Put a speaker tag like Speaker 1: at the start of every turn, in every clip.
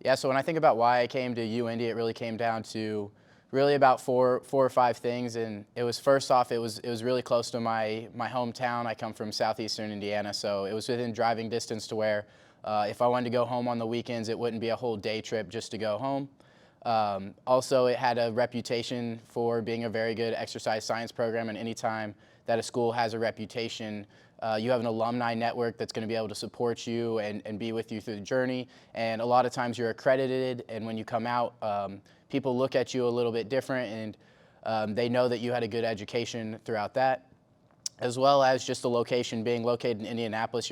Speaker 1: Yeah, so when I think about why I came to UIndy, it really came down to really about four or five things. And it was first off, it was really close to my hometown. I come from southeastern Indiana, so it was within driving distance to where if I wanted to go home on the weekends, it wouldn't be a whole day trip just to go home. Also, it had a reputation for being a very good exercise science program, and anytime that a school has a reputation, you have an alumni network that's going to be able to support you and be with you through the journey. And a lot of times you're accredited, and when you come out, people look at you a little bit different, and they know that you had a good education throughout that, as well as just the location being located in Indianapolis.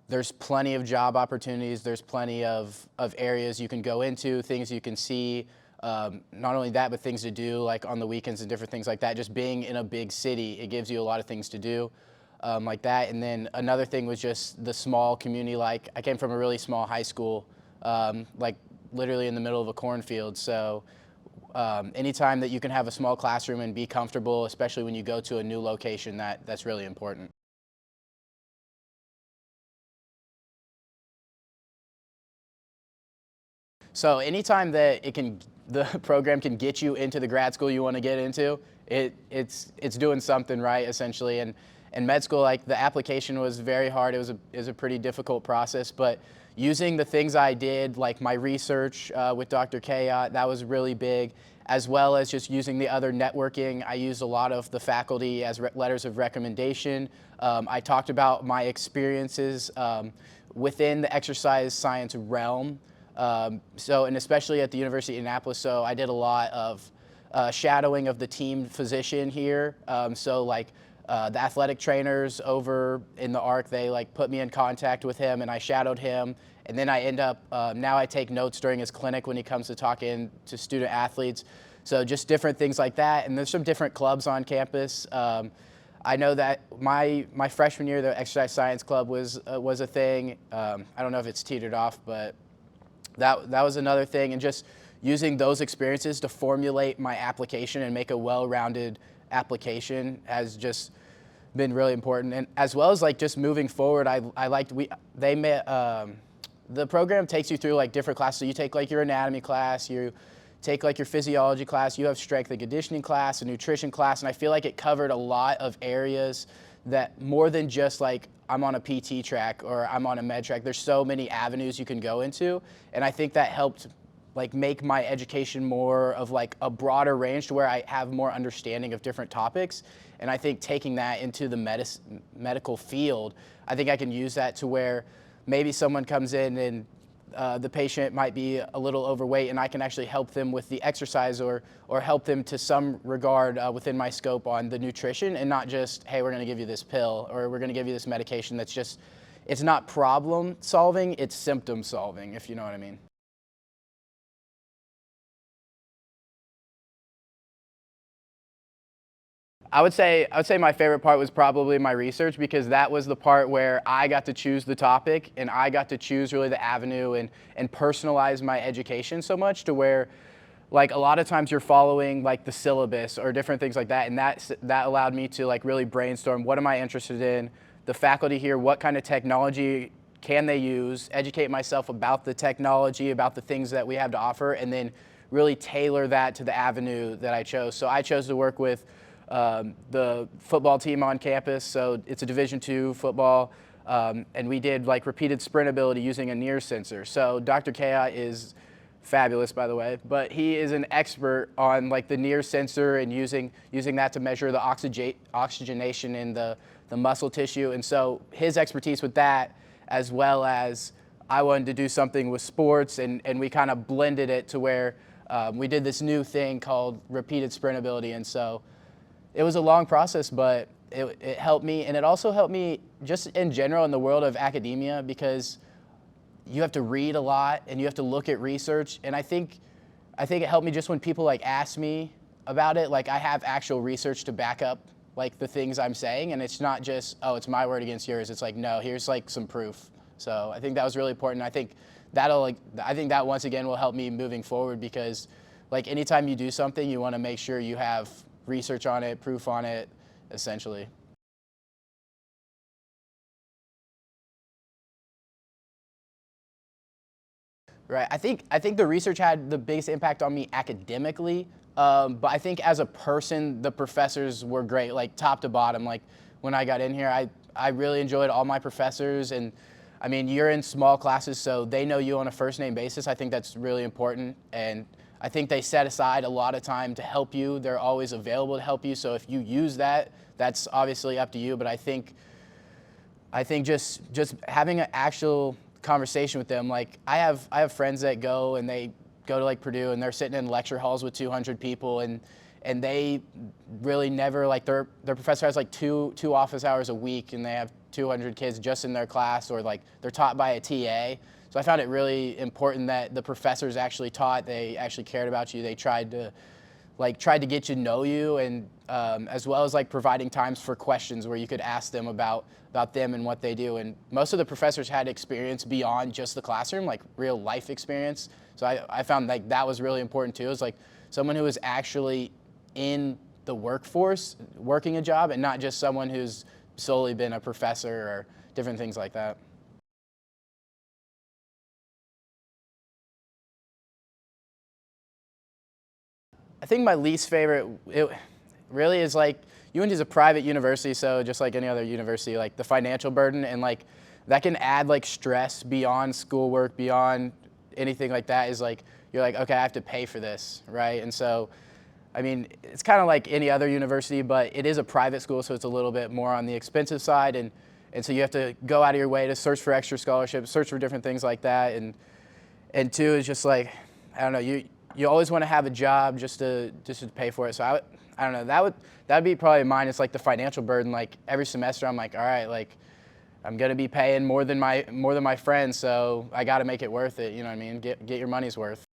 Speaker 1: There's plenty of job opportunities. There's plenty of areas you can go into, things you can see. Not only that, but things to do like on the weekends and different things like that. Just being in a big city, it gives you a lot of things to do like that. And then another thing was just the small community. Like I came from a really small high school, like literally in the middle of a cornfield. So anytime that you can have a small classroom and be comfortable, especially when you go to a new location, that's really important. So anytime that the program can get you into the grad school you want to get into, it's doing something right essentially. And med school, like the application was very hard. It was a pretty difficult process, but using the things I did, like my research with Dr. Koehne, that was really big, as well as just using the other networking. I used a lot of the faculty as letters of recommendation. I talked about my experiences within the exercise science realm. And especially at the University of Indianapolis, so I did a lot of shadowing of the team physician here. The athletic trainers over in the ARC, they like put me in contact with him and I shadowed him. And then I end up, now I take notes during his clinic when he comes to talking to student athletes. So just different things like that. And there's some different clubs on campus. I know that my freshman year, the exercise science club was a thing. I don't know if it's teetered off, but that was another thing, and just using those experiences to formulate my application and make a well-rounded application has just been really important. And as well as like just moving forward, the program takes you through like different classes. So you take like your anatomy class, you take like your physiology class, you have strength and conditioning class, a nutrition class, and I feel like it covered a lot of areas that more than just like I'm on a PT track or I'm on a med track. There's so many avenues you can go into, and I think that helped like make my education more of like a broader range to where I have more understanding of different topics. And I think taking that into the medical field, I think I can use that to where maybe someone comes in and the patient might be a little overweight, and I can actually help them with the exercise or help them to some regard within my scope on the nutrition, and not just, hey, we're going to give you this pill or we're going to give you this medication that's just, it's not problem solving, it's symptom solving, if you know what I mean. I would say my favorite part was probably my research, because that was the part where I got to choose the topic and I got to choose really the avenue and personalize my education so much to where like a lot of times you're following like the syllabus or different things like that, and that allowed me to like really brainstorm what am I interested in, the faculty here, what kind of technology can they use, educate myself about the technology, about the things that we have to offer, and then really tailor that to the avenue that I chose. So I chose to work with the football team on campus. So it's a Division II football, and we did like repeated sprint ability using a near sensor. So Dr. Koehne is fabulous, by the way, but he is an expert on like the near sensor and using that to measure the oxygenation in the muscle tissue. And so his expertise with that, as well as I wanted to do something with sports, and we kind of blended it to where we did this new thing called repeated sprint ability. And so it was a long process, but it helped me, and it also helped me just in general in the world of academia, because you have to read a lot and you have to look at research. And I think it helped me just when people like ask me about it, like I have actual research to back up like the things I'm saying, and it's not just, oh, it's my word against yours. It's like, no, here's like some proof. So I think that was really important. I think that once again will help me moving forward, because like anytime you do something, you want to make sure you have research on it, proof on it, essentially. Right. I think the research had the biggest impact on me academically, but I think as a person, the professors were great, like top to bottom. Like when I got in here, I really enjoyed all my professors, and I mean, you're in small classes, so they know you on a first name basis. I think that's really important, and I think they set aside a lot of time to help you. They're always available to help you. So if you use that, that's obviously up to you. But I think just having an actual conversation with them, like I have friends that go and they go to like Purdue and they're sitting in lecture halls with 200 people, and they really never, like their professor has like two office hours a week and they have 200 kids just in their class, or like they're taught by a TA. So I found it really important that the professors actually taught, they actually cared about you, they tried to get to know you, and as well as like providing times for questions where you could ask them about them and what they do. And most of the professors had experience beyond just the classroom, like real life experience. So I found like that was really important too. It's like someone who was actually in the workforce, working a job, and not just someone who's solely been a professor or different things like that. I think my least favorite, it really is like, UIndy is a private university, so just like any other university, like the financial burden and like that can add like stress beyond schoolwork, beyond anything like that, is like, you're like, okay, I have to pay for this, right? And so, I mean, it's kind of like any other university, but it is a private school, so it's a little bit more on the expensive side, and so you have to go out of your way to search for extra scholarships, search for different things like that, and two is just like, I don't know, you always want to have a job just to pay for it. So I don't know, that would be probably mine. It's like the financial burden. Like every semester, I'm like, all right, like I'm gonna be paying more than my friends, so I got to make it worth it. You know what I mean? Get your money's worth.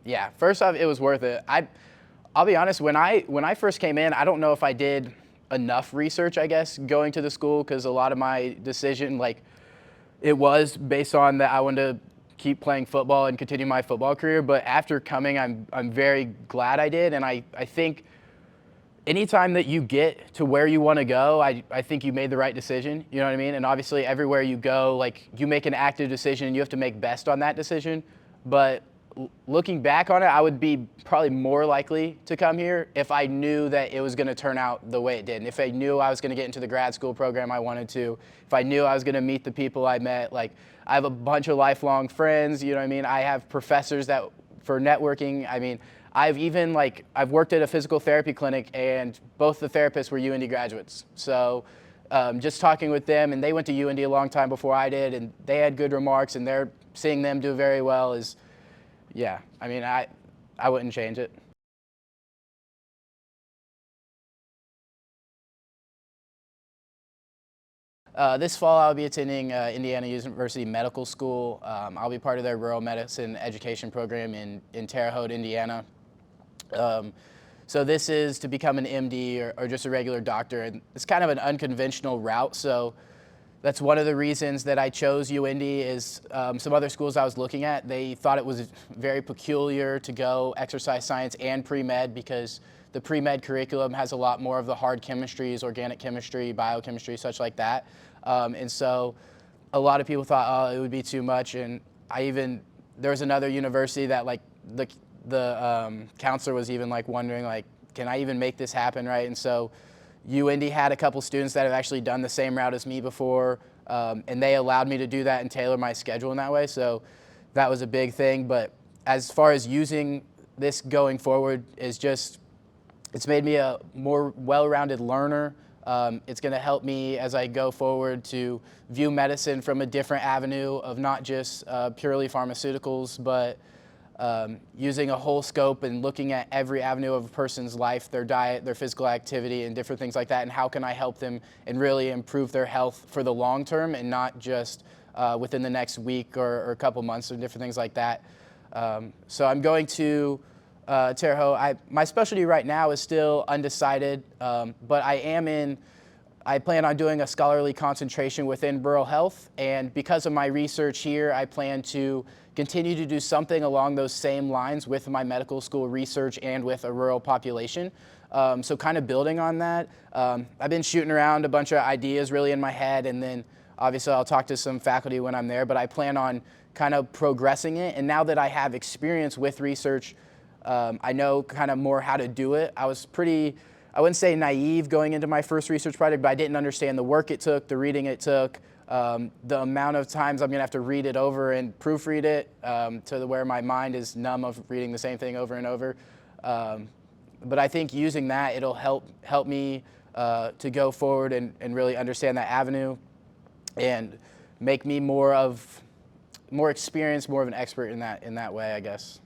Speaker 1: Yeah, first off, it was worth it. I'll be honest, when I first came in, I don't know if I did enough research, I guess, going to the school, because a lot of my decision, like, it was based on that I wanted to keep playing football and continue my football career. But after coming, I'm very glad I did, and I think anytime that you get to where you want to go, I think you made the right decision. You know what I mean? And obviously, everywhere you go, like you make an active decision, and you have to make best on that decision. But looking back on it, I would be probably more likely to come here if I knew that it was going to turn out the way it did. And if I knew I was going to get into the grad school program I wanted to, if I knew I was going to meet the people I met, like I have a bunch of lifelong friends, you know what I mean? I have professors that for networking. I mean, I've worked at a physical therapy clinic, and both the therapists were UIndy graduates. So just talking with them, and they went to UIndy a long time before I did, and they had good remarks, and they're seeing them do very well is, yeah, I mean, I wouldn't change it. This fall, I'll be attending Indiana University Medical School. I'll be part of their rural medicine education program in Terre Haute, Indiana. Um, so this is to become an MD or just a regular doctor, and it's kind of an unconventional route. So that's one of the reasons that I chose UIndy. Is some other schools I was looking at, they thought it was very peculiar to go exercise science and pre-med, because the pre-med curriculum has a lot more of the hard chemistries, organic chemistry, biochemistry, such like that. And so a lot of people thought, oh, it would be too much. And there was another university that like the counselor was even like wondering, like, can I even make this happen, right? And so UIndy had a couple students that have actually done the same route as me before, and they allowed me to do that and tailor my schedule in that way. So that was a big thing. But as far as using this going forward, it's made me a more well-rounded learner. It's going to help me as I go forward to view medicine from a different avenue of not just purely pharmaceuticals, but using a whole scope and looking at every avenue of a person's life, their diet, their physical activity, and different things like that, and how can I help them and really improve their health for the long term, and not just within the next week or a couple months, or different things like that. So I'm going to Terre Haute. My specialty right now is still undecided, but I am in I plan on doing a scholarly concentration within rural health, and because of my research here, I plan to continue to do something along those same lines with my medical school research and with a rural population. So kind of building on that, I've been shooting around a bunch of ideas really in my head, and then obviously I'll talk to some faculty when I'm there, but I plan on kind of progressing it. And now that I have experience with research, I know kind of more how to do it. I was pretty, I wouldn't say naive going into my first research project, but I didn't understand the work it took, the reading it took, the amount of times I'm gonna have to read it over and proofread it to where my mind is numb of reading the same thing over and over. But I think using that, it'll help me to go forward and really understand that avenue and make me more experienced, more of an expert in that way, I guess.